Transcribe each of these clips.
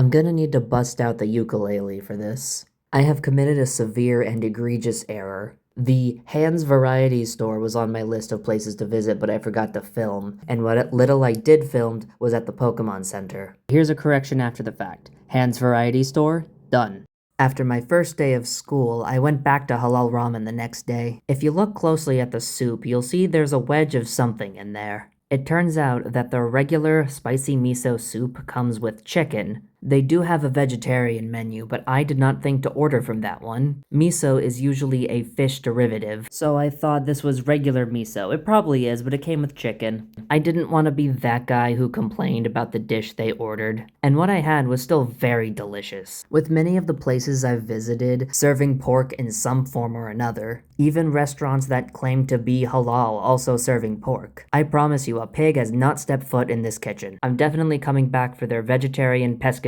I'm gonna need to bust out the ukulele for this. I have committed a severe and egregious error. The Hands Variety Store was on my list of places to visit, but I forgot to film, and what little I did filmed was at the Pokemon Center. Here's a correction after the fact. Hands Variety Store, done. After my first day of school, I went back to Halal Ramen the next day. If you look closely at the soup, you'll see there's a wedge of something in there. It turns out that the regular spicy miso soup comes with chicken. They do have a vegetarian menu, but I did not think to order from that one. Miso is usually a fish derivative, so I thought this was regular miso. It probably is, but it came with chicken. I didn't want to be that guy who complained about the dish they ordered, and what I had was still very delicious. With many of the places I've visited serving pork in some form or another, even restaurants that claim to be halal also serving pork. I promise you, a pig has not stepped foot in this kitchen. I'm definitely coming back for their vegetarian, pescatarian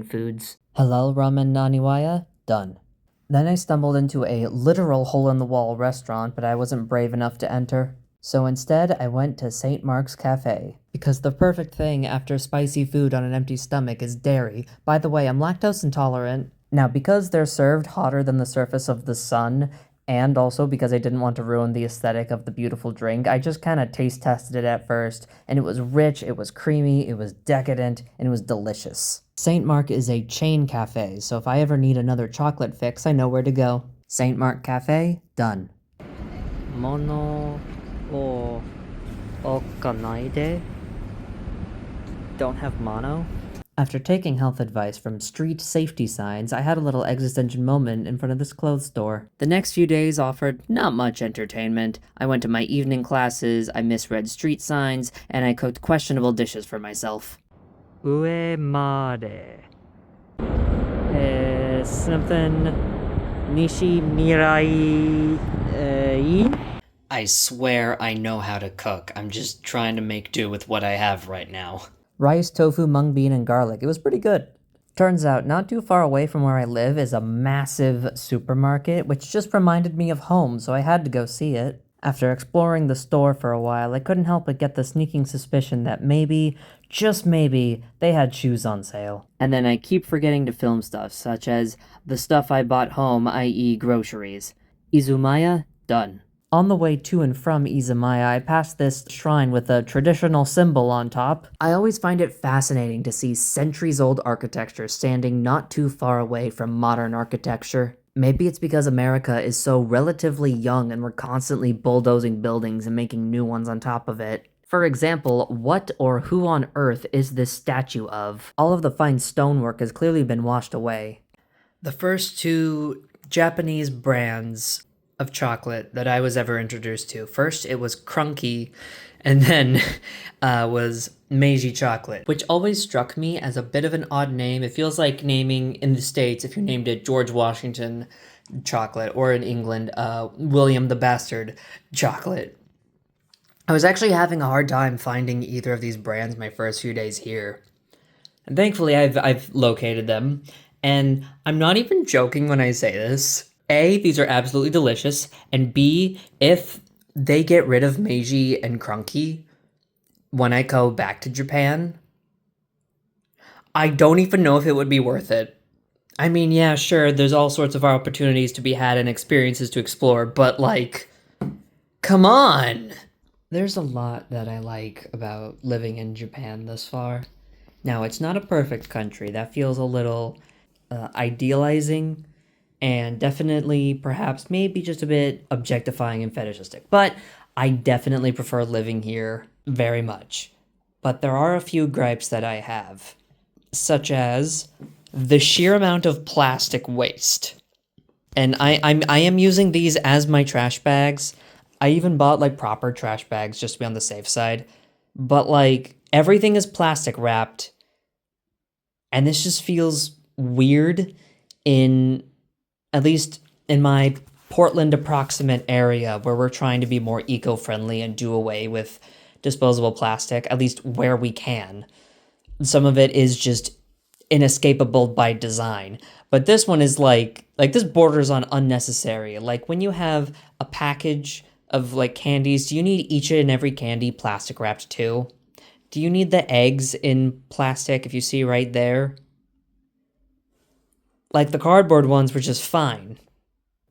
foods. Halal ramen naniwaya? Done. Then I stumbled into a literal hole-in-the-wall restaurant, but I wasn't brave enough to enter. So instead, I went to St. Mark's Cafe. Because the perfect thing after spicy food on an empty stomach is dairy. By the way, I'm lactose intolerant. Now, because they're served hotter than the surface of the sun, and also because I didn't want to ruin the aesthetic of the beautiful drink, I just kind of taste tested it at first, and it was rich, it was creamy, it was decadent, and it was delicious. St. Mark is a chain cafe, so if I ever need another chocolate fix, I know where to go. St. Mark Cafe, done. Mono o okanaide? Don't have mono? After taking health advice from street safety signs, I had a little existential moment in front of this clothes store. The next few days offered not much entertainment. I went to my evening classes, I misread street signs, and I cooked questionable dishes for myself. Uemare. Something... Nishi Mirai... I swear I know how to cook. I'm just trying to make do with what I have right now. Rice, tofu, mung bean, and garlic. It was pretty good. Turns out, not too far away from where I live is a massive supermarket, which just reminded me of home, so I had to go see it. After exploring the store for a while, I couldn't help but get the sneaking suspicion that maybe, just maybe, they had shoes on sale. And then I keep forgetting to film stuff, such as the stuff I bought home, i.e. groceries. Izumaya, done. On the way to and from Izumaya, I passed this shrine with a traditional symbol on top. I always find it fascinating to see centuries-old architecture standing not too far away from modern architecture. Maybe it's because America is so relatively young and we're constantly bulldozing buildings and making new ones on top of it. For example, what or who on earth is this statue of? All of the fine stonework has clearly been washed away. The first two Japanese brands of chocolate that I was ever introduced to. First, it was Crunky, and then was Meiji chocolate, which always struck me as a bit of an odd name. It feels like naming in the States, if you named it George Washington chocolate, or in England, William the Bastard chocolate. I was actually having a hard time finding either of these brands my first few days here. And thankfully, I've located them. And I'm not even joking when I say this. A, these are absolutely delicious, and B, if they get rid of Meiji and Crunky when I go back to Japan, I don't even know if it would be worth it. I mean, yeah, sure, there's all sorts of opportunities to be had and experiences to explore, but like, come on! There's a lot that I like about living in Japan thus far. Now, it's not a perfect country. That feels a little idealizing, and definitely, perhaps, maybe just a bit objectifying and fetishistic. But I definitely prefer living here very much. But there are a few gripes that I have, such as the sheer amount of plastic waste. And I am using these as my trash bags. I even bought, like, proper trash bags just to be on the safe side. But, like, everything is plastic wrapped. And this just feels weird at least in my Portland approximate area where we're trying to be more eco-friendly and do away with disposable plastic, at least where we can. Some of it is just inescapable by design. But this one is like this borders on unnecessary. Like when you have a package of like candies, do you need each and every candy plastic wrapped too? Do you need the eggs in plastic if you see right there? Like, the cardboard ones were just fine.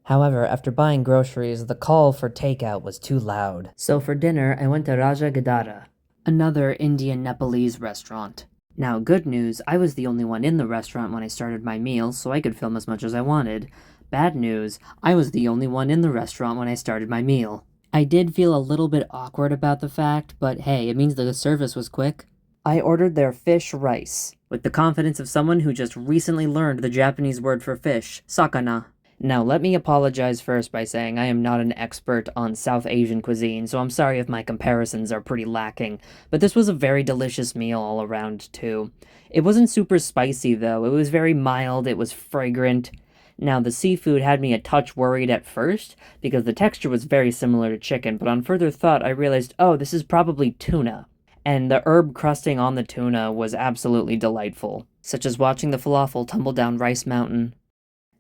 However, after buying groceries, the call for takeout was too loud. So for dinner, I went to Raja Gadara, another Indian Nepalese restaurant. Now, good news, I was the only one in the restaurant when I started my meal, so I could film as much as I wanted. Bad news, I was the only one in the restaurant when I started my meal. I did feel a little bit awkward about the fact, but hey, it means that the service was quick. I ordered their fish rice, with the confidence of someone who just recently learned the Japanese word for fish, sakana. Now, let me apologize first by saying I am not an expert on South Asian cuisine, so I'm sorry if my comparisons are pretty lacking, but this was a very delicious meal all around, too. It wasn't super spicy, though. It was very mild, it was fragrant. Now, the seafood had me a touch worried at first, because the texture was very similar to chicken, but on further thought I realized, oh, this is probably tuna. And the herb crusting on the tuna was absolutely delightful, such as watching the falafel tumble down Rice Mountain.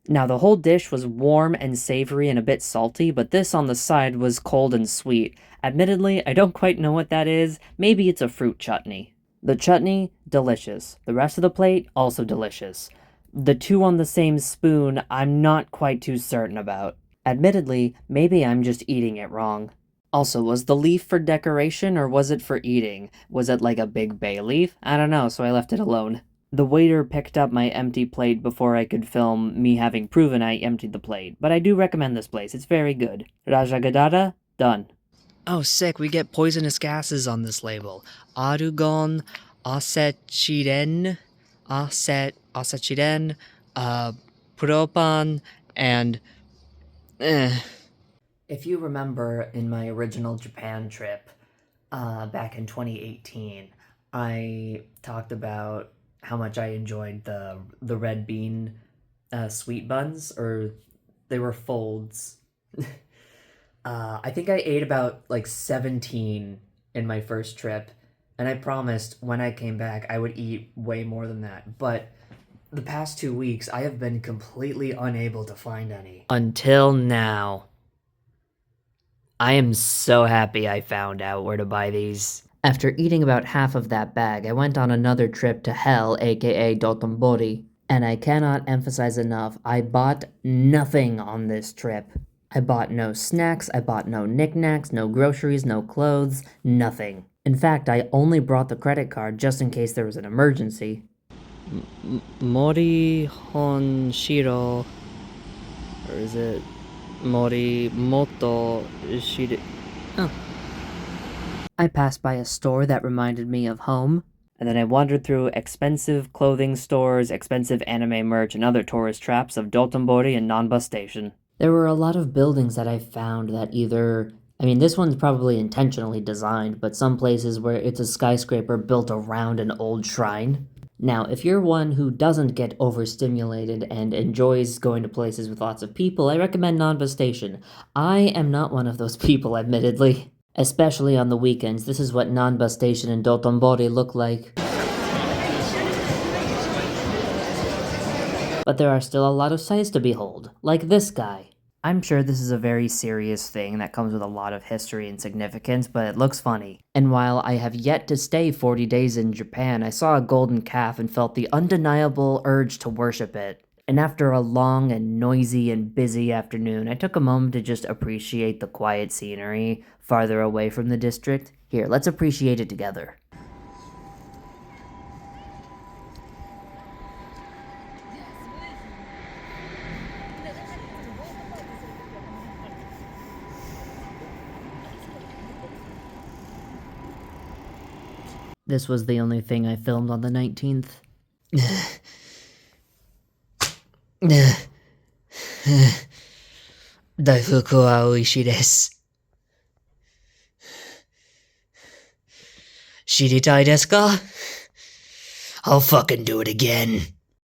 Now, the whole dish was warm and savory and a bit salty, but this on the side was cold and sweet. Admittedly, I don't quite know what that is. Maybe it's a fruit chutney. The chutney, delicious. The rest of the plate, also delicious. The two on the same spoon, I'm not quite too certain about. Admittedly, maybe I'm just eating it wrong. Also, was the leaf for decoration or was it for eating? Was it like a big bay leaf? I don't know, so I left it alone. The waiter picked up my empty plate before I could film me having proven I emptied the plate, but I do recommend this place, it's very good. Raja Gadara, done. Oh, sick, we get poisonous gases on this label. Argon, acetylene, propan, and... If you remember in my original Japan trip, back in 2018, I talked about how much I enjoyed the red bean sweet buns, or they were folds. I think I ate about like 17 in my first trip, and I promised when I came back I would eat way more than that, but the past 2 weeks I have been completely unable to find any. Until now. I am so happy I found out where to buy these. After eating about half of that bag, I went on another trip to hell, aka Dotonbori. And I cannot emphasize enough, I bought nothing on this trip. I bought no snacks, I bought no knickknacks, no groceries, no clothes, nothing. In fact, I only brought the credit card just in case there was an emergency. Mori Honshiro, or is it Morimoto Shiri? Oh. I passed by a store that reminded me of home, and then I wandered through expensive clothing stores, expensive anime merch, and other tourist traps of Dotonbori and Nanba Station. There were a lot of buildings that I found that this one's probably intentionally designed, but some places where it's a skyscraper built around an old shrine. Now, if you're one who doesn't get overstimulated and enjoys going to places with lots of people, I recommend Nanba Station. I am not one of those people, admittedly. Especially on the weekends, this is what Nanba Station and Dotonbori look like. But there are still a lot of sights to behold, like this guy. I'm sure this is a very serious thing that comes with a lot of history and significance, but it looks funny. And while I have yet to stay 40 days in Japan, I saw a golden calf and felt the undeniable urge to worship it. And after a long and noisy and busy afternoon, I took a moment to just appreciate the quiet scenery farther away from the district. Here, let's appreciate it together. This was the only thing I filmed on the 19th. 大福は美味しいです。知りたいですか? I'll fucking do it again.